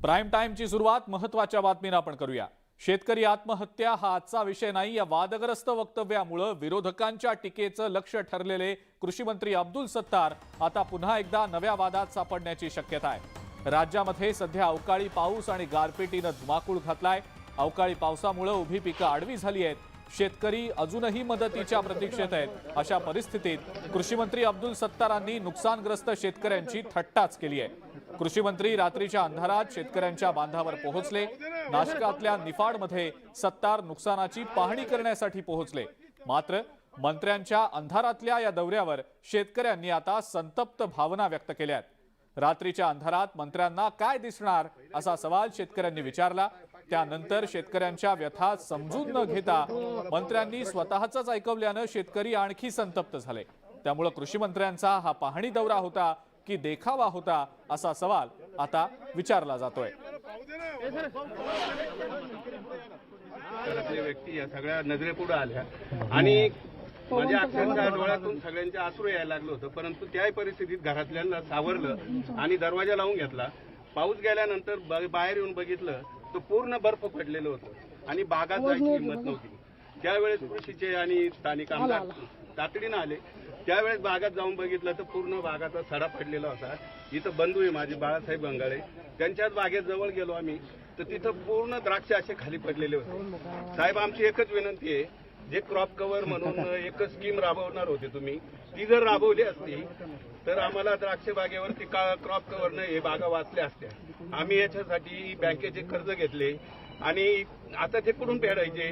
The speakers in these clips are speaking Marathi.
प्राइम टाइमची सुरुवात महत्त्वाच्या बातमीने आपण करूया। शेतकरी आत्महत्या हा आजचा विषय नाही। या वादग्रस्त वक्तव्यामुळे विरोधकांच्या टीकेचं लक्ष ठरलेले कृषी मंत्री अब्दुल सत्तार आता पुन्हा एकदा नव्या वादात सापडण्याची शक्यता आहे। राज्यामध्ये सध्या अवकाळी पाऊस आणि गारपिटीने धुमाकूळ घातलाय। अवकाळी पावसामुळे उभी पिकं आडवी झाली आहेत। शेतकरी अजूनही मदतीच्या प्रतीक्षेत आहेत। अशा परिस्थितीत कृषी मंत्री अब्दुल सत्तारांनी नुकसानग्रस्त शेतकऱ्यांची थट्टाच केली आहे। कृषी मंत्री रात्रीच्या अंधारात शेतकऱ्यांच्या बांधावर पोहोचले। नाशकातल्या निफाडमध्ये सत्तार नुकसानाची पाहणी करण्यासाठी पोहोचले। मात्र मंत्र्यांच्या अंधारातल्या या दौऱ्यावर शेतकऱ्यांनी आता संतप्त भावना व्यक्त केल्या आहेत। रात्रीच्या अंधारात मंत्र्यांना काय दिसणार असा सवाल शेतकऱ्यांनी विचारला। त्यानंतर शेतकऱ्यांच्या व्यथा समजून न घेता मंत्र्यांनी स्वतःच ऐकवल्याने शेतकरी आणखी संतप्त झाले। त्यामुळे कृषी मंत्र्यांचा हा पाहणी दौरा होता की देखावा होता असा सवाल आता विचारला जातोय। व्यक्ती या सगळ्या नजरेपुढे आल्या आणि माझ्या अक्षरशः डोळ्यातून सगळ्यांचे अश्रू यायला लागलं होतं, परंतु त्याही परिस्थितीत घरातल्यांना सावरलं आणि दरवाजा लावून घेतला। पाऊस गेल्यानंतर बाहेर येऊन बघितलं तर पूर्ण बर्फ पडलेलं होतं आणि बागात जायची हिंमत नव्हती। त्यावेळेस कृषीचे आणि स्थानिक आमदार तातडीनं आले। त्यावेळेस बागात जाऊन बघितलं तर पूर्ण बागाचा सडा पडलेला होता। इथं बंधू आहे माझे बाळासाहेब गंगाळे, त्यांच्याच बागेत जवळ गेलो आम्ही तर तिथं पूर्ण द्राक्ष असे खाली पडलेले होते। साहेब, आमची एकच विनंती आहे, जे क्रॉप कव्हर म्हणून एक स्कीम राबवणार होते तुम्ही, ती जर राबवली असती तर आम्हाला द्राक्ष बागेवरती क्रॉप कव्हरनं हे बागा वाचल्या असत्या। आम्ही याच्यासाठी बँकेचे कर्ज घेतले आणि आता ते कुठून फेडायचे?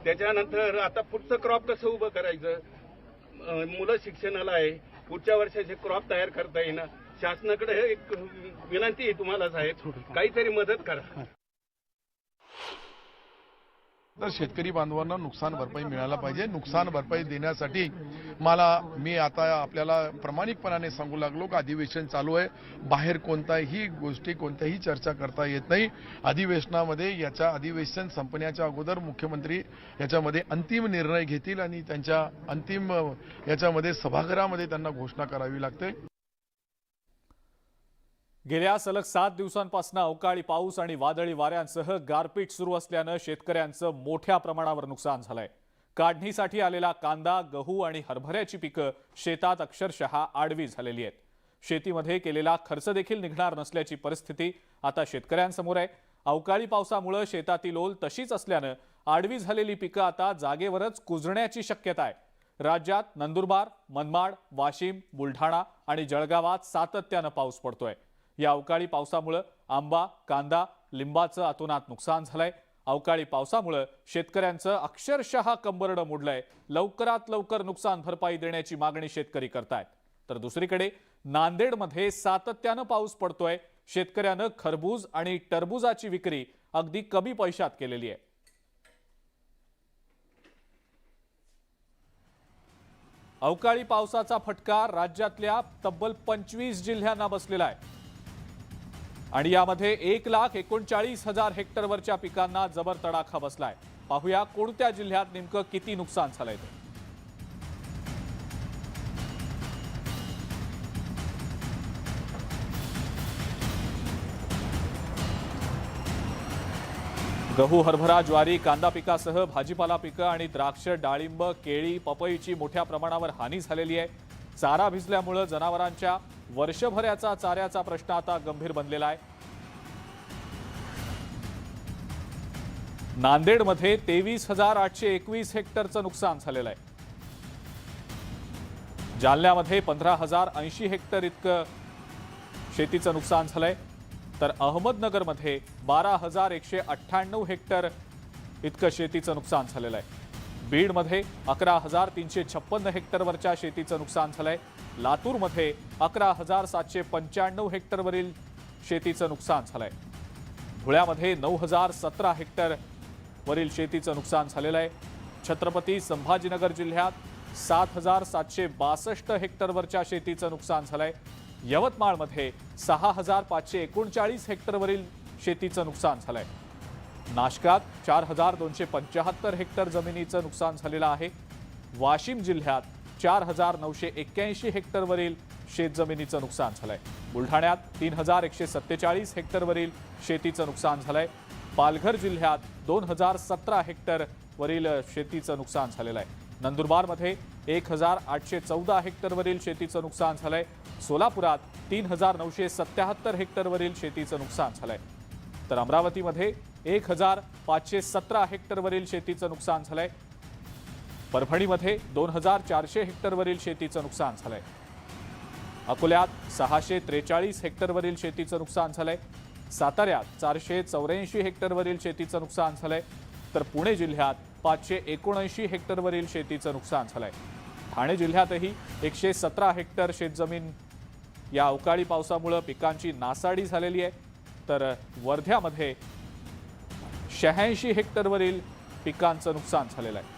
त्याच्यानंतर आता पुढचं क्रॉप कसं उभं करायचं? मुलं शिक्षणाला आहे, पुढच्या वर्षाचे क्रॉप तयार करता येईना। शासनाकडे एक विनंती आहे तुम्हाला साहेब, काहीतरी मदत करा। तर शेतकरी बांधवांना नुकसान भरपाई मिळायला पाहिजे। नुकसान भरपाई देण्यासाठी मी आता आपल्याला प्रामाणिकपणाने सांगू लागलो की अधिवेशन चालू आहे। बाहेर कोणत्याही चर्चा करता येत नाही। अधिवेशनामध्ये अधिवेशन संपण्याच्या अगोदर मुख्यमंत्री याच्यामध्ये अंतिम निर्णय घेतील आणि त्यांच्या अंतिम याच्यामध्ये सभागृहामध्ये त्यांना घोषणा करावी लागते। गेल्या सलग 7 दिवसांपासून अवकाळी पाऊस आणि वादळी वाऱ्यांसह गारपीट सुरू असल्याने शेतकऱ्यांचं मोठ्या प्रमाणावर नुकसान झालंय। काढणीसाठी आलेला कांदा, गहू आणि हरभऱ्याची पिकं शेतात अक्षरशः आडवी झालेली आहेत। शेतीमध्ये केलेला खर्च देखील निघणार नसल्याची परिस्थिती आता शेतकऱ्यांसमोर आहे। अवकाळी पावसामुळे शेतातील ओल तशीच असल्याने आडवी झालेली पिकं आता जागेवरच कुजण्याची शक्यता आहे। राज्यात नंदुरबार, मनमाड, वाशिम, बुलढाणा आणि जळगावात सातत्याने पाऊस पडतोय। या अवकाळी पावसामुळे आंबा, कांदा, लिंबाचं अतोनात नुकसान झालंय। अवकाळी पावसामुळे शेतकऱ्यांचं अक्षरशः कंबरडं मोडलंय। लवकरात लवकर नुकसान भरपाई देण्याची मागणी शेतकरी करतायत। तर दुसरीकडे नांदेडमध्ये सातत्याने पाऊस पडतोय। शेतकऱ्यानं खरबूज आणि टरबुजाची विक्री अगदी कमी पैशात केलेली आहे। अवकाळी पावसाचा फटका राज्यातल्या तब्बल 25 जिल्ह्यांना बसलेला आहे आणि यामध्ये 1,39,000 हेक्टरवरच्या पिकांना जबर तडाखा बसलाय। पाहूया कोणत्या जिल्ह्यात नेमकं किती नुकसान झालंय ते। गहू, हरभरा, ज्वारी, कांदा पिकासह भाजीपाला पिकं आणि द्राक्ष, डाळिंब, केळी, पपईची मोठ्या प्रमाणावर हानी झालेली आहे। चारा भिजल्यामुळे जनावरांच्या वर्षभराचा चाऱ्याचा प्रश्न आता गंभीर बनलेला आहे। नांदेडमध्ये 23,821 हेक्टरचं नुकसान झालेलं आहे। जालन्यामध्ये 15,080 हेक्टर इतकं शेतीचं नुकसान झालंय। तर अहमदनगरमध्ये 12,198 हेक्टर इतकं शेतीचं नुकसान झालेलं आहे। बीडमध्ये 11,356 हेक्टरवरच्या शेतीचं नुकसान झालंय। लातूरमध्ये 11,795 हेक्टरवरील शेतीचं नुकसान झालंय। धुळ्यामध्ये 9,017 हेक्टर वरील शेतीचं नुकसान झालेलं आहे। छत्रपती संभाजीनगर जिल्ह्यात 7,762 हेक्टरवरच्या शेतीचं नुकसान झालंय। यवतमाळमध्ये 6,539 हेक्टरवरील शेतीचं नुकसान झालंय। नाशकात 4,275 हेक्टर जमिनीचं नुकसान झालेलं आहे। वाशिम जिल्ह्यात 4,981 हेक्टरवरील शेतजमिनीचं नुकसान झालंय। बुलढाण्यात 3147 हेक्टरवरील शेतीचं नुकसान झालंय. पालघर जिल्ह्यात 2017 हेक्टरवरील शेतीचं नुकसान झालेलं आहे. नंदुरबारमध्ये 1814 हेक्टरवरील शेतीचं नुकसान झालंय. सोलापुरात 3977 हेक्टरवरील शेतीचं नुकसान झालंय. तर अमरावतीमध्ये 1517 हेक्टरवरील शेतीचं नुकसान झालंय. परभणीमध्ये 2400 हेक्टरवरील शेतीचं नुकसान झालंय. अकोल्यात 643 हेक्टरवरील शेतीचं नुकसान झालंय. साताऱ्यात 484 हेक्टरवरील शेतीचं नुकसान झालंय. तर पुणे जिल्ह्यात 579 हेक्टरवरील शेतीचं नुकसान झालंय. ठाणे जिल्ह्यातही 117 हेक्टर शेतजमीन या अवकाळी पावसामुळे पिकांची नासाडी झालेली आहे. तर वर्ध्यामध्ये 86 हेक्टरवरील पिकांचं नुकसान झालेलं आहे.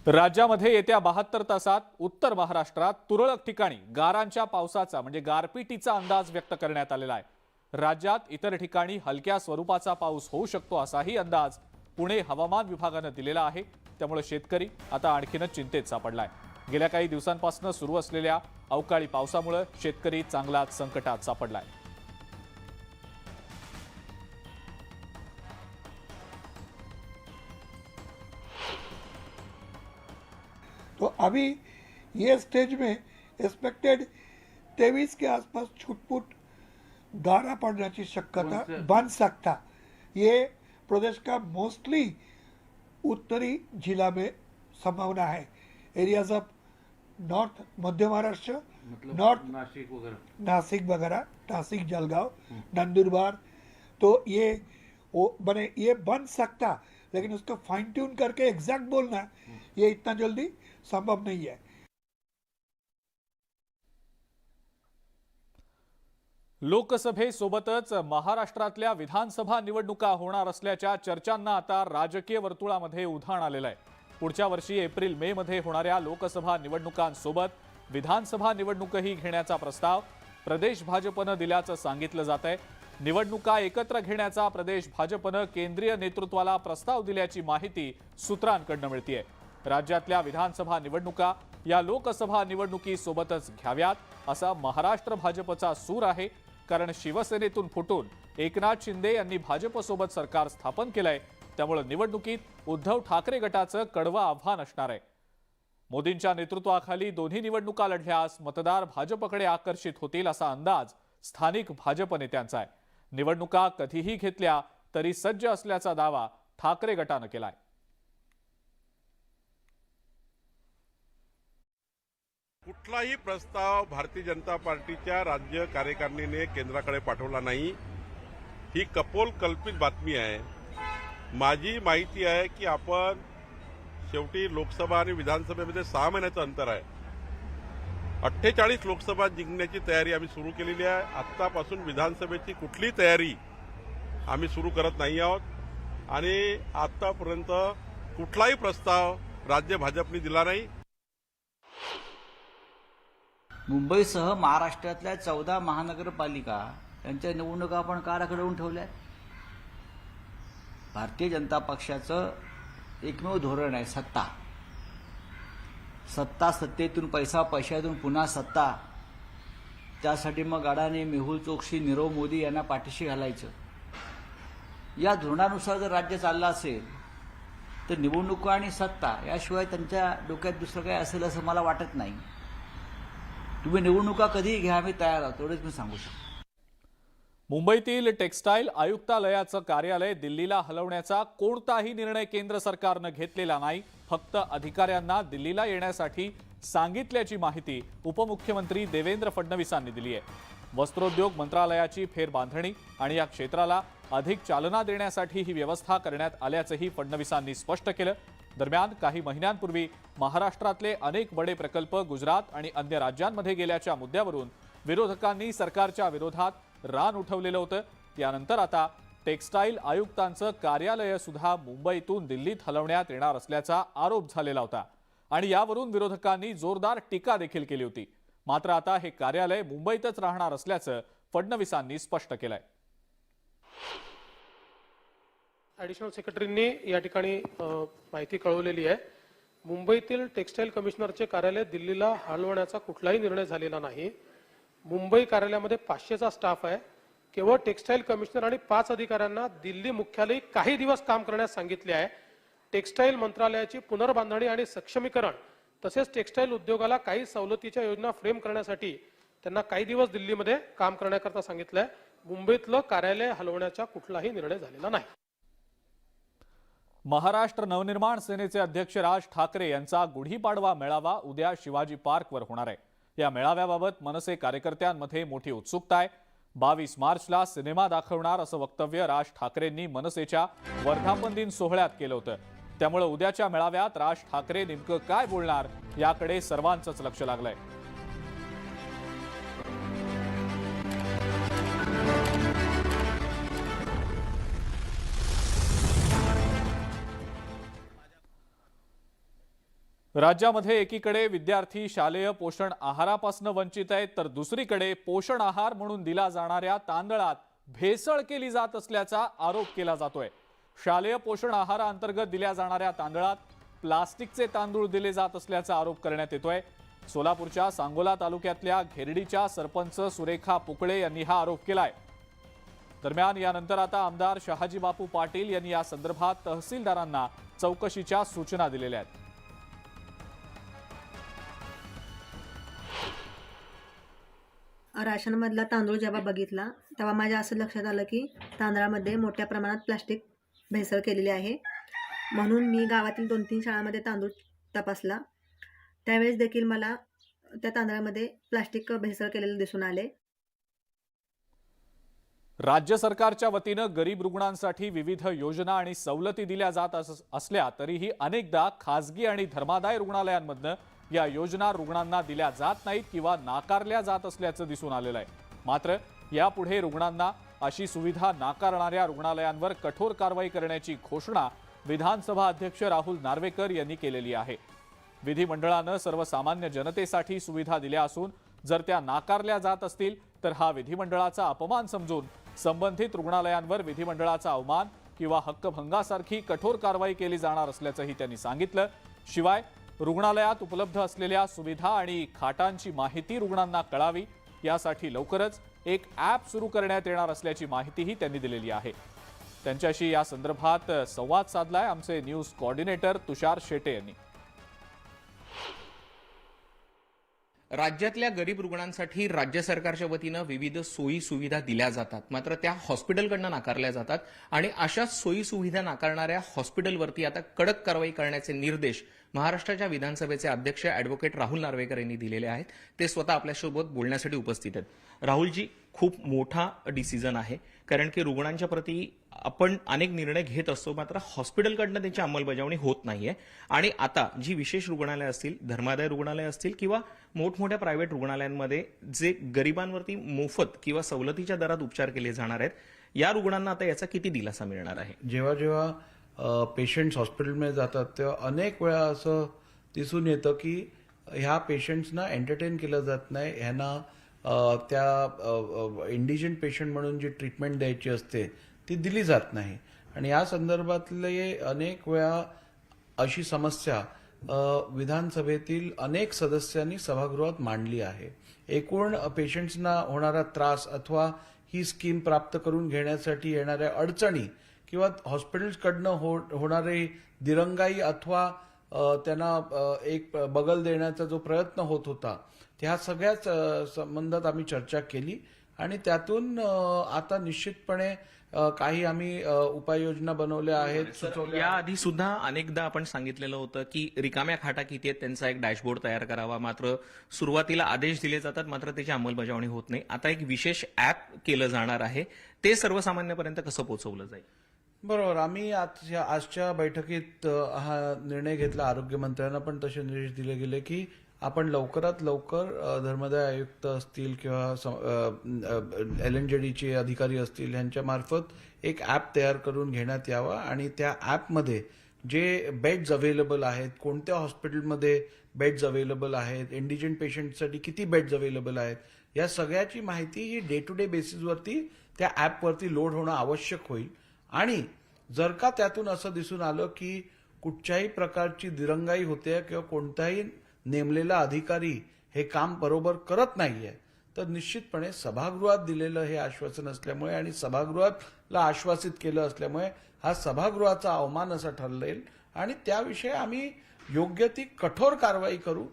राज्यामध्ये येत्या 72 तासात उत्तर महाराष्ट्रात तुरळक ठिकाणी गारांच्या पावसाचा म्हणजे गारपिटीचा अंदाज व्यक्त करण्यात आलेला आहे. राज्यात इतर ठिकाणी हलक्या स्वरूपाचा पाऊस होऊ शकतो असाही अंदाज पुणे हवामान विभागानं दिलेला आहे. त्यामुळे शेतकरी आता आणखीनच चिंतेत सापडलाय. गेल्या काही दिवसांपासून सुरू असलेल्या अवकाळी पावसामुळे शेतकरी चांगलाच संकटात सापडलाय. तो अभी ये स्टेज में एक्सपेक्टेड 23 के आसपास छुटपुट गारा पड़ने की शक्यता बन सकता. ये प्रदेश का मोस्टली उत्तरी जिला में संभावना है. एरियाज ऑफ नॉर्थ मध्य महाराष्ट्र, नॉर्थ नासिक वगैरह, नासिक जलगांव, नंदुरबार, तो ये बन सकता. लेकिन उसको फाइन ट्यून करके एग्जैक्ट बोलना ये इतना जल्दी संभव नहीं है. लोकसभेसोबतच महाराष्ट्रातल्या विधानसभा निवडणुका होणार असल्याच्या चर्चांना आता राजकीय वर्तुळामध्ये उधाण आलेलं आहे. पुढच्या वर्षी एप्रिल-मे मध्ये होणाऱ्या लोकसभा निवडणुकांसोबत विधानसभा निवडणूकही घेण्याचा प्रस्ताव प्रदेश भाजपनं दिल्याचं सांगितलं जात आहे. निवडणुका एकत्र घेण्याचा प्रदेश भाजपनं केंद्रीय नेतृत्वाला प्रस्ताव दिल्याची माहिती सूत्रांकडून मिळतेय. राज्यातल्या विधानसभा निवडणुका या लोकसभा निवडणुकीसोबतच घ्याव्यात असा महाराष्ट्र भाजपचा सूर आहे. कारण शिवसेनेतून फुटून एकनाथ शिंदे यांनी भाजपसोबत सरकार स्थापन केलंय. त्यामुळे निवडणुकीत उद्धव ठाकरे गटाचं कडवं आव्हान असणार आहे. मोदींच्या नेतृत्वाखाली दोन्ही निवडणुका लढल्यास मतदार भाजपकडे आकर्षित होतील असा अंदाज स्थानिक भाजप नेत्यांचा आहे. निवडणुका कधीही घेतल्या तरी सज्ज असल्याचा दावा ठाकरे गटानं केलाय. कुठलाही प्रस्ताव भारतीय जनता पार्टीच्या राज्य कार्यकारिणीने केंद्राकडे पाठवला नाही. ही कपोल कल्पित बातमी आहे. माझी माहिती आहे की आपण शेवटी लोकसभा आणि विधानसभेमध्ये 6 महिन्याचं अंतर आहे. 48 लोकसभा जिंकण्याची तयारी आम्ही सुरू केलेली आहे. आत्तापासून विधानसभेची कुठली तयारी आम्ही सुरू करत नाही आहोत आणि आतापर्यंत कुठलाही प्रस्ताव राज्य भाजपने दिला नाही. मुंबईसह महाराष्ट्रातल्या 14 महानगरपालिका यांच्या निवडणुका आपण का रखडवून ठेवल्या? भारतीय जनता पक्षाचं एकमेव धोरण आहे सत्ता. सत्ता, सत्तेतून पैसा, पैशातून पुन्हा सत्ता. त्यासाठी मग अडाणी, मेहुल चोक्सी, नीरव मोदी यांना पाठीशी घालायचं. या धोरणानुसार जर राज्य चाललं असेल तर निवडणुका आणि सत्ता याशिवाय त्यांच्या डोक्यात दुसरं काही असेल असं मला वाटत नाही. तुम्ही निवडणुका कधीही घ्या, आम्ही तयार आहोत, एवढंच मी सांगू शकतो. मुंबईतील टेक्स्टाईल आयुक्तालयाचं कार्यालय दिल्लीला हलवण्याचा कोणताही निर्णय केंद्र सरकारनं घेतलेला नाही. फक्त अधिकाऱ्यांना दिल्लीला येण्यासाठी सांगितल्याची माहिती उपमुख्यमंत्री देवेंद्र फडणवीसांनी दिली आहे. वस्त्रोद्योग मंत्रालयाची फेरबांधणी आणि या क्षेत्राला अधिक चालना देण्यासाठी ही व्यवस्था करण्यात आल्याचंही फडणवीसांनी स्पष्ट केलं. दरम्यान काही महिन्यांपूर्वी महाराष्ट्रातले अनेक बडे प्रकल्प गुजरात आणि अन्य राज्यांमध्ये गेल्याच्या मुद्द्यावरून विरोधकांनी सरकारच्या विरोधात रान उठवलेलं होतं. यानंतर आता टेक्स्टाईल आयुक्तांचं कार्यालय सुद्धा मुंबईतून दिल्लीत हलवण्यात येणार असल्याचा आरोप झालेला होता आणि यावरून विरोधकांनी जोरदार टीका देखील केली होती. मात्र आता हे कार्यालय मुंबईतच राहणार असल्याचं फडणवीसांनी स्पष्ट केलंय. ॲडिशनल सेक्रेटरींनी या ठिकाणी माहिती कळवलेली आहे. मुंबईतील टेक्स्टाईल कमिशनरचे कार्यालय दिल्लीला हलवण्याचा कुठलाही निर्णय झालेला नाही. मुंबई कार्यालयामध्ये 500चा स्टाफ आहे. केवळ टेक्स्टाईल कमिशनर आणि 5 अधिकाऱ्यांना दिल्ली मुख्यालयी काही दिवस काम करण्यास सांगितले आहे. टेक्स्टाईल मंत्रालयाची पुनर्बांधणी आणि सक्षमीकरण तसेच टेक्स्टाईल उद्योगाला काही सवलतीच्या योजना फ्रेम करण्यासाठी त्यांना काही दिवस दिल्लीमध्ये काम करण्याकरता सांगितलंय. मुंबईतलं कार्यालय हलवण्याचा कुठलाही निर्णय झालेला नाही. महाराष्ट्र नवनिर्माण सेनेचे अध्यक्ष राज ठाकरे यांचा गुढीपाडवा मेळावा उद्या शिवाजी पार्कवर होणार आहे. या मेळाव्याबाबत मनसे कार्यकर्त्यांमध्ये मोठी उत्सुकता आहे. 22 मार्चला सिनेमा दाखवणार असं वक्तव्य राज ठाकरेंनी मनसेच्या वर्धापन दिन सोहळ्यात केलं होतं. त्यामुळे उद्याच्या मेळाव्यात राज ठाकरे नेमकं काय बोलणार याकडे सर्वांचंच लक्ष लागलंय. राज्यामध्ये एकीकडे विद्यार्थी शालेय पोषण आहारापासून वंचित आहेत, तर दुसरीकडे पोषण आहार म्हणून दिला जाणाऱ्या तांदळात भेसळ केली जात असल्याचा आरोप केला जातोय. शालेय पोषण आहाराअंतर्गत दिल्या जाणाऱ्या तांदळात प्लास्टिकचे तांदूळ दिले जात असल्याचा आरोप करण्यात येतोय. सोलापूरच्या सांगोला तालुक्यातल्या घेरडीच्या सरपंच सुरेखा पुकळे यांनी हा आरोप केलाय. दरम्यान यानंतर आता आमदार शहाजी बापू पाटील यांनी या संदर्भात तहसीलदारांना चौकशीच्या सूचना दिलेल्या आहेत. राशनमधला तांदूळ जेव्हा बघितला तेव्हा माझ्या असं लक्षात आलं की तांदळामध्ये मोठ्या प्रमाणात प्लास्टिक भेसळ केलेली आहे. म्हणून मी गावातील 2-3 शाळांमध्ये तांदूळ तपासला. त्यावेळेस देखील मला त्या तांदळामध्ये प्लास्टिक भेसळ केलेले दिसून आले. राज्य सरकारच्या वतीनं गरीब रुग्णांसाठी विविध योजना आणि सवलती दिल्या जात असल्या तरीही अनेकदा खासगी आणि धर्मादाय रुग्णालयांमधनं या योजना रुग्णांना दिल्या जात नाहीत किंवा नाकारल्या जात असल्याचं दिसून आलेलं आहे. मात्र यापुढे रुग्णांना अशी सुविधा नाकारणाऱ्या रुग्णालयांवर कठोर कारवाई करण्याची घोषणा विधानसभा अध्यक्ष राहुल नार्वेकर यांनी केलेली आहे. विधिमंडळानं सर्वसामान्य जनतेसाठी सुविधा दिल्या असून जर त्या नाकारल्या जात असतील तर हा विधिमंडळाचा अपमान समजून संबंधित रुग्णालयांवर विधिमंडळाचा अवमान किंवा हक्कभंगासारखी कठोर कारवाई केली जाणार असल्याचंही त्यांनी सांगितलं. शिवाय रुग्णालयात उपलब्ध असलेल्या सुविधा आणि खाटांची माहिती रुग्णांना कळावी यासाठी लवकरच एक ॲप सुरू करण्यात येणार असल्याची माहितीही त्यांनी दिलेली आहे. त्यांच्याशी या संदर्भात संवाद साधलाय आमचे न्यूज कोऑर्डिनेटर तुषार शेटे यांनी. राज्यातल्या गरीब रुग्णांसाठी राज्य सरकारच्या वतीनं विविध सोयी सुविधा दिल्या जातात, मात्र त्या हॉस्पिटलकडनं नाकारल्या जातात आणि अशा सोयी सुविधा नाकारणाऱ्या हॉस्पिटलवरती आता कडक कारवाई करण्याचे निर्देश महाराष्ट्राच्या विधानसभेचे अध्यक्ष ॲडव्होकेट राहुल नार्वेकर यांनी दिलेले आहेत. ते स्वतः आपल्यासोबत बोलण्यासाठी उपस्थित आहेत. राहुलजी, खूप मोठा डिसिजन आहे, कारण की रुग्णांच्या प्रती आपण अनेक निर्णय घेत असतो, मात्र हॉस्पिटलकडनं त्याची अंमलबजावणी होत नाहीये. आणि आता जी विशेष रुग्णालय असतील, धर्मादाय रुग्णालय असतील किंवा मोठमोठ्या प्रायव्हेट रुग्णालयांमध्ये जे गरिबांवरती मोफत किंवा सवलतीच्या दरात उपचार केले जाणार आहेत, या रुग्णांना आता याचा किती दिलासा मिळणार आहे? जेव्हा पेशंट्स हॉस्पिटलमध्ये जातात तेव्हा अनेक वेळा असं दिसून येतं की ह्या पेशंट्सना एंटरटेन केलं जात नाही. ह्यांना त्या इंडिजंट पेशंट म्हणून जी ट्रीटमेंट द्यायची असते ती दिली जात नाही. आणि या संदर्भातले अनेक वेळा अशी समस्या विधानसभेतील अनेक सदस्यांनी सभागृहात मांडली आहे. एकूण पेशंट्सना होणारा त्रास अथवा ही स्कीम प्राप्त करून घेण्यासाठी येणाऱ्या अडचणी किंवा हॉस्पिटल्सकडनं होणारे दिरंगाई अथवा त्यांना एक बगल देण्याचा जो प्रयत्न होत होता, त्या सगळ्याच संबंधात आम्ही चर्चा केली आणि त्यातून आता निश्चितपणे काही आम्ही उपाययोजना बनवल्या आहेत, सुचवल्या. याआधी सुद्धा अनेकदा आपण सांगितलेलं होतं की रिकाम्या खाटा किती आहेत त्यांचा एक डॅशबोर्ड तयार करावा, मात्र सुरुवातीला आदेश दिले जातात, मात्र त्याची अंमलबजावणी होत नाही. आता एक विशेष ॲप केलं जाणार आहे, ते सर्वसामान्यांपर्यंत कसं पोहोचवलं जाईल? बरोबर. आम्ही आजच्या बैठकीत हा निर्णय घेतला. आरोग्यमंत्र्यांना पण तसे निर्देश दिले गेले की आपण लवकरात लवकर धर्मादाय आयुक्त असतील किंवा LNJDचे अधिकारी असतील यांच्या मार्फत एक ॲप तयार करून घेण्यात यावा आणि त्या ॲपमध्ये जे बेड्स अवेलेबल आहेत, कोणत्या हॉस्पिटलमध्ये बेड्स अवेलेबल आहेत, इंडिजंट पेशंटसाठी किती बेड्स अवेलेबल आहेत, या सगळ्याची माहिती ही डे टू डे बेसिसवरती त्या ॲपवरती लोड होणं आवश्यक होईल. आणि जर का त्यातून असं दिसून आलं की कुठच्याही प्रकारची दिरंगाई होते किंवा कोणताही नेमलेला अधिकारी हे काम बरोबर करत नाहीये, तर निश्चितपणे सभागृहात दिलेलं हे आश्वासन असल्यामुळे आणि सभागृहातला आश्वासित केलं असल्यामुळे हा सभागृहाचा अवमान असं ठरलेल आणि त्याविषयी आम्ही योग्य ती कठोर कारवाई करू.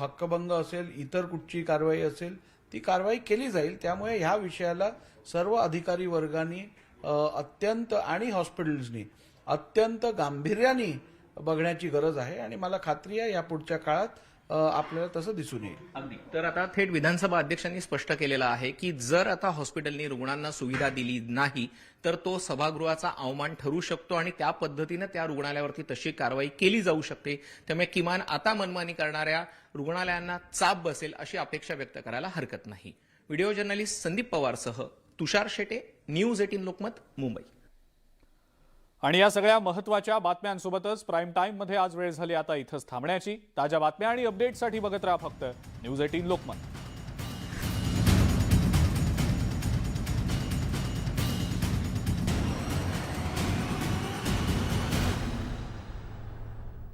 हक्कभंग असेल, इतर कुठची कारवाई असेल, ती कारवाई केली जाईल. त्यामुळे ह्या विषयाला सर्व अधिकारी वर्गांनी अत्यंत आणि हॉस्पिटल्सनी अत्यंत गांभीर्याने बघण्याची गरज आहे आणि मला खात्री आहे या पुढच्या काळात आपल्याला तसं दिसून येईल. अगदी. तर आता थेट विधानसभा अध्यक्षांनी स्पष्ट केलेलं आहे की जर आता हॉस्पिटलनी रुग्णांना सुविधा दिली नाही तर तो सभागृहाचा अवमान ठरू शकतो आणि त्या पद्धतीनं त्या रुग्णालयावरती तशी कारवाई केली जाऊ शकते. त्यामुळे किमान आता मनमानी करणाऱ्या रुग्णालयांना चाप बसेल अशी अपेक्षा व्यक्त करायला हरकत नाही. व्हिडिओ जर्नलिस्ट संदीप पवारसह तुषार शेटे, न्यूज 18 लोकमत, मुंबई. आणि या सगळ्या महत्त्वाच्या बातम्यांसोबतच प्राईम टाइम मध्ये आज वेळ झाली आता इथंच थांबण्याची. ताज्या बातम्या आणि अपडेटसाठी बघत राहा फक्त न्यूज 18 लोकमत.